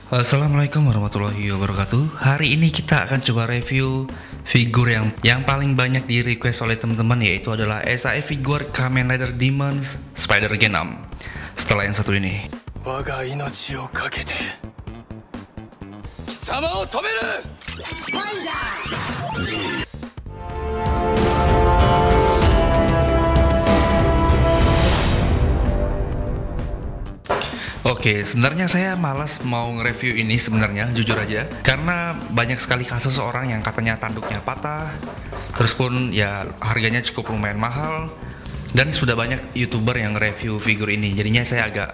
Assalamualaikum warahmatullahi wabarakatuh. Hari ini kita akan coba review figur yang paling banyak di request oleh teman-teman, yaitu adalah SAF figur Kamen Rider Demons Spider Genom. Setelah yang satu ini. Oke, sebenarnya saya malas mau nge-review ini sebenarnya, jujur aja. Karena banyak sekali kasus orang yang katanya tanduknya patah, terus pun ya harganya cukup lumayan mahal, dan sudah banyak YouTuber yang nge-review figur ini. Jadinya saya agak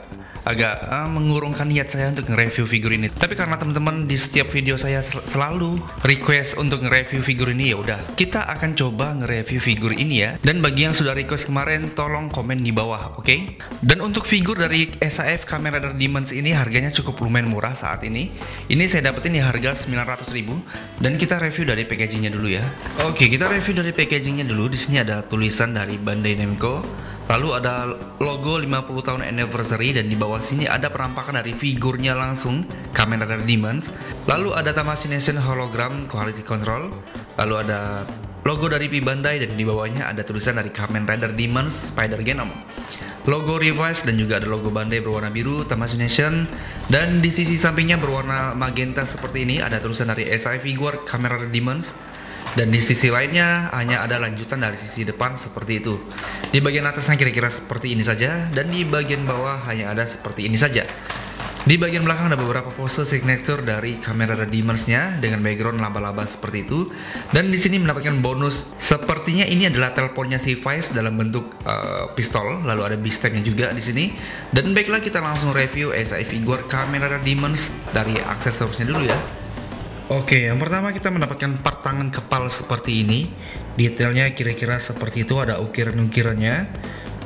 mengurungkan niat saya untuk nge-review figur ini. Tapi karena teman-teman di setiap video saya selalu request untuk nge-review figur ini, ya udah, kita akan coba nge-review figur ini ya. Dan bagi yang sudah request kemarin, tolong komen di bawah, oke? Dan untuk figur dari SAF Kamen Rider Demons ini harganya cukup lumayan murah saat ini. Ini saya dapetin di harga 900.000, dan kita review dari packagingnya dulu ya. Oke, kita review dari packagingnya dulu. Di sini ada tulisan dari Bandai Namco. Lalu ada logo 50 tahun anniversary, dan di bawah sini ada penampakan dari figurnya langsung Kamen Rider Demons. Lalu ada Tamashii Nation hologram quality control. Lalu ada logo dari P Bandai, dan di bawahnya ada tulisan dari Kamen Rider Demons Spider Genom. Logo Revice, dan juga ada logo Bandai berwarna biru Tamashii Nation, dan di sisi sampingnya berwarna magenta seperti ini ada tulisan dari SAF figur Kamen Rider Demons. Dan di sisi lainnya hanya ada lanjutan dari sisi depan seperti itu. Di bagian atasnya kira-kira seperti ini saja, dan di bagian bawah hanya ada seperti ini saja. Di bagian belakang ada beberapa pose signature dari Kamen Rider Demons-nya dengan background laba-laba seperti itu. Dan di sini mendapatkan bonus, sepertinya ini adalah teleponnya si Vice dalam bentuk pistol. Lalu ada beast-nya juga di sini. Dan baiklah, kita langsung review SAF figur Kamen Rider Demons dari aksesorisnya dulu ya. Oke, yang pertama kita mendapatkan part tangan kepal seperti ini. Detailnya kira-kira seperti itu, ada ukiran-ukirannya.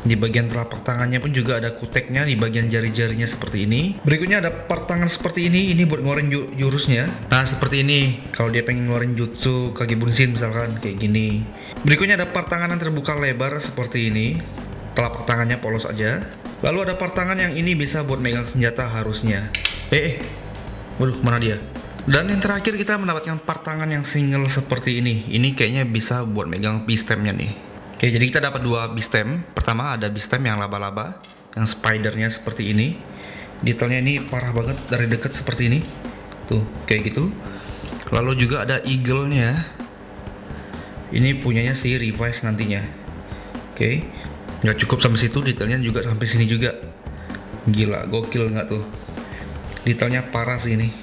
Di bagian telapak tangannya pun juga ada kuteknya di bagian jari-jarinya seperti ini. Berikutnya ada part tangan seperti ini buat ngeluarin jurusnya. Nah, seperti ini kalau dia pengen ngeluarin jutsu Kage Bunshin misalkan, kayak gini. Berikutnya ada part tangan yang terbuka lebar seperti ini. Telapak tangannya polos aja. Lalu ada part tangan yang ini bisa buat megang senjata harusnya. Waduh, mana dia? Dan yang terakhir kita mendapatkan part tangan yang single seperti ini. Ini kayaknya bisa buat megang pistemnya nih. Oke, jadi kita dapat dua pistem. Pertama ada pistem yang laba-laba, yang spidernya seperti ini. Detailnya ini parah banget dari dekat seperti ini. Tuh, kayak gitu. Lalu juga ada eagle-nya. Ini punyanya si Revice nantinya. Oke, nggak cukup sampai situ, detailnya juga sampai sini juga. Gila, gokil nggak tuh? Detailnya parah sih ini.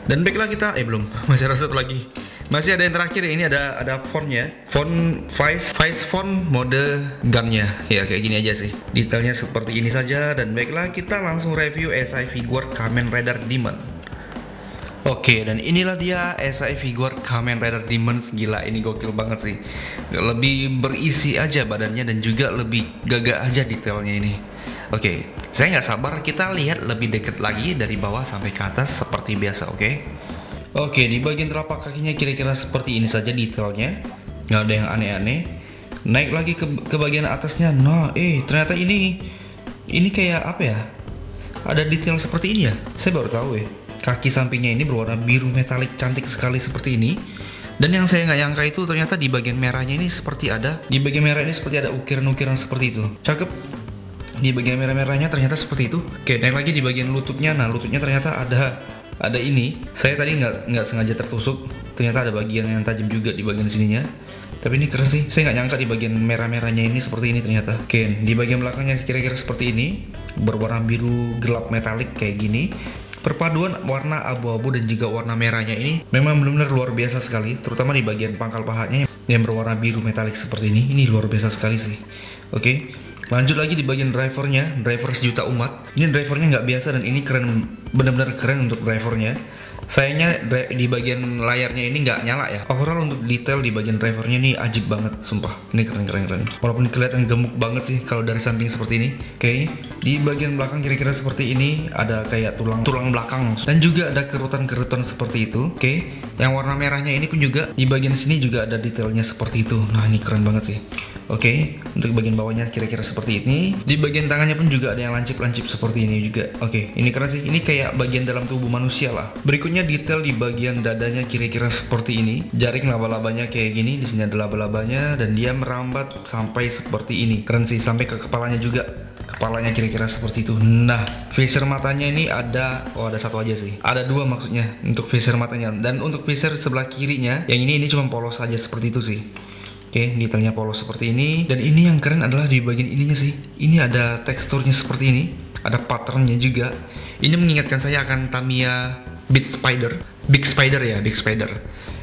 Dan baiklah kita, belum, masih ada satu lagi. Masih ada yang terakhir, ini ada fontnya. Font Vice font mode gunnya. Ya kayak gini aja sih. Detailnya seperti ini saja. Dan baiklah kita langsung review SAF figur Kamen Rider Demon. Oke, dan inilah dia SAF figur Kamen Rider Demons. Gila, ini gokil banget sih. Lebih berisi aja badannya, dan juga lebih gagah aja detailnya ini. Oke, saya nggak sabar kita lihat lebih dekat lagi dari bawah sampai ke atas seperti biasa, oke? Oke, di bagian telapak kakinya kira-kira seperti ini saja detailnya, nggak ada yang aneh-aneh. Naik lagi ke bagian atasnya, nah, ternyata ini kayak apa ya? Ada detail seperti ini ya? Saya baru tahu ya. Kaki sampingnya ini berwarna biru metalik cantik sekali seperti ini. Dan yang saya nggak nyangka itu ternyata di bagian merahnya ini seperti ada, ukiran-ukiran seperti itu. Cakep. Di bagian merah-merahnya ternyata seperti itu. Oke, naik lagi di bagian lututnya. Nah, lututnya ternyata ada ini. Saya tadi nggak sengaja tertusuk. Ternyata ada bagian yang tajam juga di bagian sininya. Tapi ini keren sih. Saya nggak nyangka di bagian merah-merahnya ini seperti ini ternyata. Oke, di bagian belakangnya kira-kira seperti ini, berwarna biru gelap metalik kayak gini. Perpaduan warna abu-abu dan juga warna merahnya ini memang benar-benar luar biasa sekali. Terutama di bagian pangkal pahanya yang berwarna biru metalik seperti ini. Ini luar biasa sekali sih. Oke. Lanjut lagi di bagian drivernya, driver sejuta umat. Ini drivernya nggak biasa, dan ini keren, benar-benar keren untuk drivernya. Sayangnya di bagian layarnya ini nggak nyala ya. Overall untuk detail di bagian drivernya ini ajib banget, sumpah. Ini keren. Walaupun kelihatan gemuk banget sih kalau dari samping seperti ini. Oke, di bagian belakang kira-kira seperti ini ada kayak tulang belakang, dan juga ada kerutan-kerutan seperti itu. Oke, yang warna merahnya ini pun juga di bagian sini juga ada detailnya seperti itu. Nah, ini keren banget sih. Oke, untuk bagian bawahnya kira-kira seperti ini. Di bagian tangannya pun juga ada yang lancip-lancip seperti ini juga. Oke, ini keren sih. Ini kayak bagian dalam tubuh manusia lah. Berikutnya detail di bagian dadanya kira-kira seperti ini. Jaring laba-labanya kayak gini. Di sini ada laba-labanya dan dia merambat sampai seperti ini. Keren sih, sampai ke kepalanya juga. Kepalanya kira-kira seperti itu. Nah, visor matanya ini ada, ada satu aja sih. Ada dua maksudnya untuk visor matanya. Dan untuk visor sebelah kirinya, yang ini cuma polos aja seperti itu sih. Oke, detailnya polos seperti ini. Dan ini yang keren adalah di bagian ininya sih. Ini ada teksturnya seperti ini. Ada patternnya juga. Ini mengingatkan saya akan Tamiya Big Spider. Big Spider ya, Big Spider.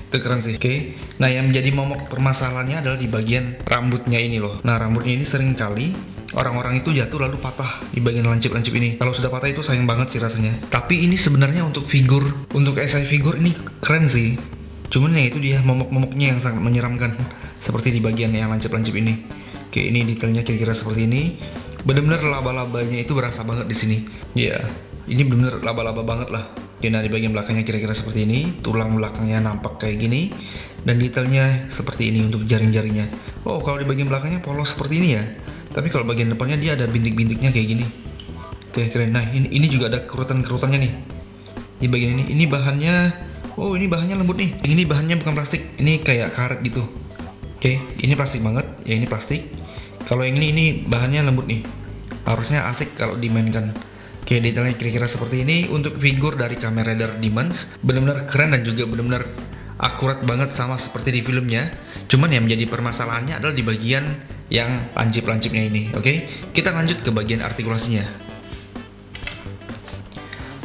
Itu keren sih. Oke. Nah, yang menjadi momok permasalahannya adalah di bagian rambutnya ini loh. Nah, rambutnya ini sering kali orang-orang itu jatuh lalu patah di bagian lancip-lancip ini. Kalau sudah patah itu sayang banget sih rasanya. Tapi ini sebenarnya untuk figur, untuk SI figur ini keren sih. Cuman ya itu dia momok-momoknya yang sangat menyeramkan. Seperti di bagian yang lancip-lancip ini. Oke, ini detailnya kira-kira seperti ini. Bener-bener laba-labanya itu berasa banget di sini. Ya, ini bener-bener laba-laba banget lah. Oke, nah di bagian belakangnya kira-kira seperti ini. Tulang belakangnya nampak kayak gini. Dan detailnya seperti ini untuk jaring-jaringnya. Oh, kalau di bagian belakangnya polos seperti ini ya. Tapi kalau bagian depannya dia ada bintik-bintiknya kayak gini. Oke, keren. Nah, ini juga ada kerutan-kerutannya nih. Di bagian ini bahannya, oh ini bahannya lembut nih. Yang ini bahannya bukan plastik, ini kayak karet gitu. Oke, ini plastik banget, ya ini plastik. Kalau yang ini bahannya lembut nih. Harusnya asik kalau dimainkan. Oke, detailnya kira-kira seperti ini untuk figur dari Kamen Rider Demons. Benar-benar keren dan juga benar-benar akurat banget sama seperti di filmnya. Cuman yang menjadi permasalahannya adalah di bagian yang lancip-lancipnya ini. Oke, kita lanjut ke bagian artikulasinya.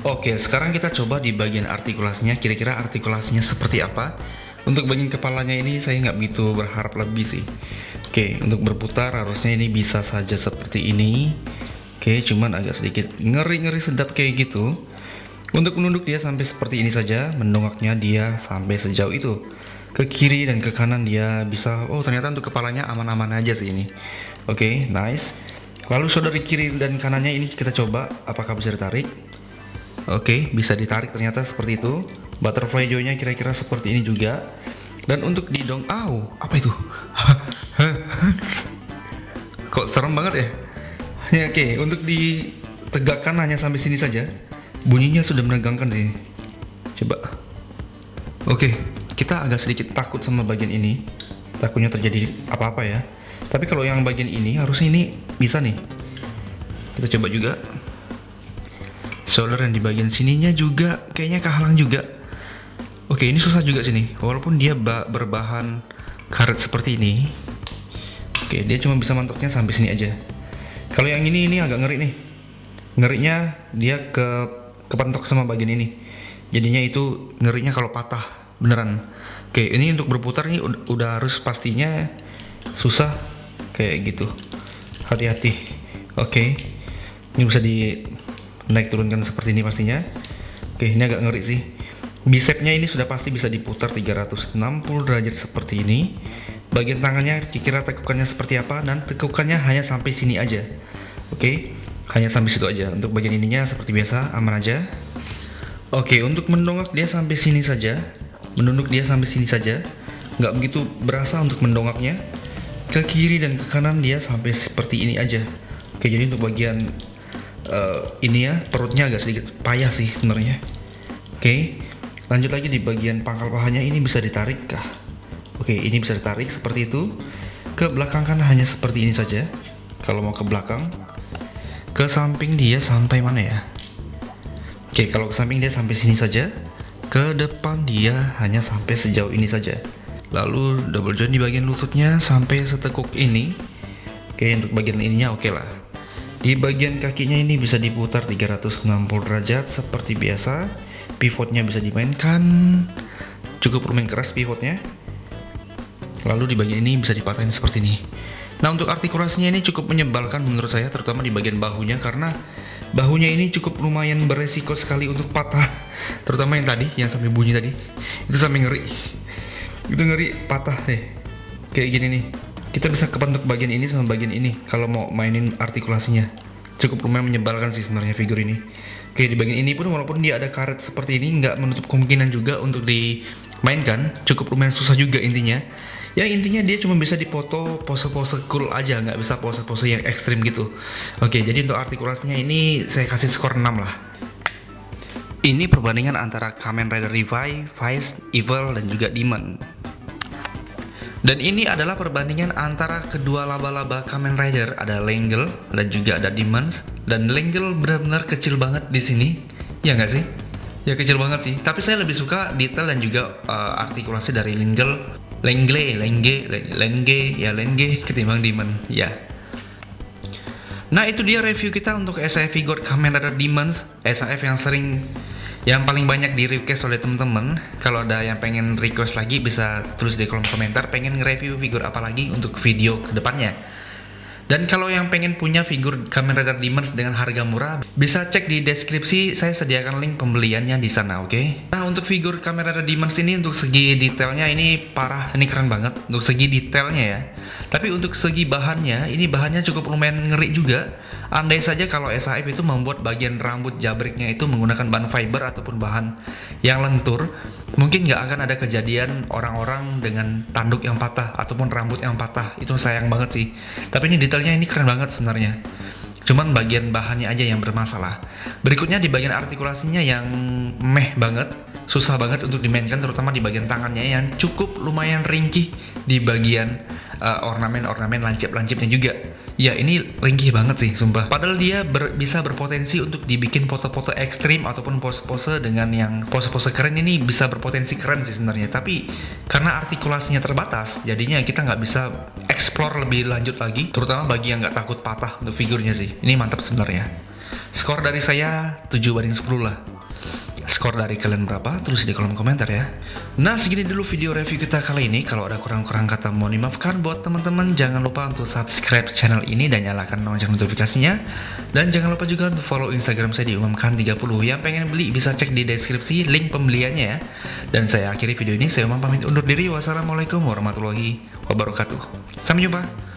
Oke, sekarang kita coba di bagian artikulasinya. Kira-kira artikulasinya seperti apa? Untuk bagian kepalanya ini saya nggak begitu berharap lebih sih. Oke, untuk berputar harusnya ini bisa saja seperti ini. Oke, cuman agak sedikit ngeri-ngeri sedap kayak gitu. Untuk menunduk dia sampai seperti ini saja, mendongaknya dia sampai sejauh itu. Ke kiri dan ke kanan dia bisa, oh ternyata untuk kepalanya aman-aman aja sih ini. Oke, nice. Lalu saudari kiri dan kanannya ini kita coba apakah bisa ditarik. Oke, bisa ditarik ternyata seperti itu. Butterfly jaw-nya kira-kira seperti ini juga. Dan untuk didong, apa itu? Kok serem banget ya? Ya oke, untuk ditegakkan hanya sampai sini saja. Bunyinya sudah menegangkan sih. Coba. Oke, kita agak sedikit takut sama bagian ini. Takutnya terjadi apa-apa ya. Tapi kalau yang bagian ini harusnya ini bisa nih. Kita coba juga. Shoulder yang di bagian sininya juga kayaknya kehalang juga. Oke, ini susah juga sini. Walaupun dia berbahan karet seperti ini. Oke, dia cuma bisa mantoknya sampai sini aja. Kalau yang ini agak ngeri nih. Ngerinya dia kepentok sama bagian ini. Jadinya itu ngerinya kalau patah beneran. Oke, ini untuk berputar nih udah harus pastinya susah kayak gitu. Hati-hati. Oke. Ini bisa di naik turunkan seperti ini pastinya. Oke, ini agak ngeri sih. Bicepnya ini sudah pasti bisa diputar 360 derajat seperti ini. Bagian tangannya kira-kira tekukannya seperti apa, dan tekukannya hanya sampai sini aja. Oke, hanya sampai situ aja. Untuk bagian ininya seperti biasa, aman aja. Oke, untuk mendongak dia sampai sini saja. Menunduk dia sampai sini saja. Nggak begitu berasa untuk mendongaknya. Ke kiri dan ke kanan dia sampai seperti ini aja. Oke, jadi untuk bagian ini ya, perutnya agak sedikit payah sih sebenarnya. Oke, lanjut lagi di bagian pangkal pahanya, ini bisa ditarik kah? Oke, ini bisa ditarik seperti itu. Ke belakang kan hanya seperti ini saja. Kalau mau ke belakang, ke samping dia sampai mana ya? Oke, kalau ke samping dia sampai sini saja. Ke depan dia hanya sampai sejauh ini saja. Lalu double joint di bagian lututnya sampai setekuk ini. Oke, untuk bagian ininya oke lah. Di bagian kakinya ini bisa diputar 360 derajat seperti biasa. Pivotnya bisa dimainkan. Cukup lumayan keras pivotnya. Lalu di bagian ini bisa dipatahin seperti ini. Nah, untuk artikulasinya ini cukup menyebalkan menurut saya, terutama di bagian bahunya, karena bahunya ini cukup lumayan beresiko sekali untuk patah. Terutama yang tadi, yang sampai bunyi tadi, itu sampai ngeri. Itu ngeri patah deh. Kayak gini nih. Kita bisa kepentuk bagian ini sama bagian ini kalau mau mainin artikulasinya. Cukup lumayan menyebalkan sih sebenarnya figur ini. Oke, di bagian ini pun walaupun dia ada karet seperti ini, nggak menutup kemungkinan juga untuk dimainkan. Cukup lumayan susah juga intinya. Ya intinya dia cuma bisa dipoto pose-pose cool aja, nggak bisa pose-pose yang ekstrim gitu. Oke, jadi untuk artikulasinya ini saya kasih skor 6 lah. Ini perbandingan antara Kamen Rider Revive, Vice, Evil, dan juga Demon. Dan ini adalah perbandingan antara kedua laba-laba Kamen Rider, ada Langle dan juga ada Demons. Dan Langle benar-benar kecil banget di sini, ya nggak sih? Ya kecil banget sih. Tapi saya lebih suka detail dan juga artikulasi dari Lenge ketimbang Demon, ya. Nah itu dia review kita untuk SAF figure Kamen Rider Demons, SAF yang paling banyak di request oleh temen-temen. Kalau ada yang pengen request lagi bisa tulis di kolom komentar pengen nge-review figur apa lagi untuk video kedepannya. Dan kalau yang pengen punya figur Kamen Rider Demons dengan harga murah, bisa cek di deskripsi, saya sediakan link pembeliannya di sana, oke? Nah, untuk figur Kamen Rider Demons ini untuk segi detailnya ini parah, ini keren banget untuk segi detailnya ya. Tapi untuk segi bahannya, ini bahannya cukup lumayan ngeri juga. Andai saja kalau SAF itu membuat bagian rambut jabriknya itu menggunakan bahan fiber ataupun bahan yang lentur, mungkin nggak akan ada kejadian orang-orang dengan tanduk yang patah ataupun rambut yang patah. Itu sayang banget sih. Tapi ini detailnya ini keren banget sebenarnya. Cuman bagian bahannya aja yang bermasalah. Berikutnya di bagian artikulasinya yang meh banget, susah banget untuk dimainkan, terutama di bagian tangannya yang cukup lumayan ringkih di bagian ornamen-ornamen lancip-lancipnya juga. Ya ini ringkih banget sih sumpah. Padahal dia bisa berpotensi untuk dibikin foto-foto ekstrim ataupun pose-pose dengan yang pose-pose keren, ini bisa berpotensi keren sih sebenarnya. Tapi karena artikulasinya terbatas, jadinya kita nggak bisa explore lebih lanjut lagi, terutama bagi yang nggak takut patah untuk figurnya sih. Ini mantap sebenarnya. Skor dari saya 7/10 lah. Skor dari kalian berapa? Tulis di kolom komentar ya. Nah segini dulu video review kita kali ini. Kalau ada kurang-kurang kata mohon dimaafkan. Buat teman-teman jangan lupa untuk subscribe channel ini dan nyalakan lonceng notifikasinya. Dan jangan lupa juga untuk follow Instagram saya di umamkan30. Yang pengen beli bisa cek di deskripsi link pembeliannya ya. Dan saya akhiri video ini, saya Umam pamit undur diri. Wassalamualaikum warahmatullahi wabarakatuh. Sampai jumpa.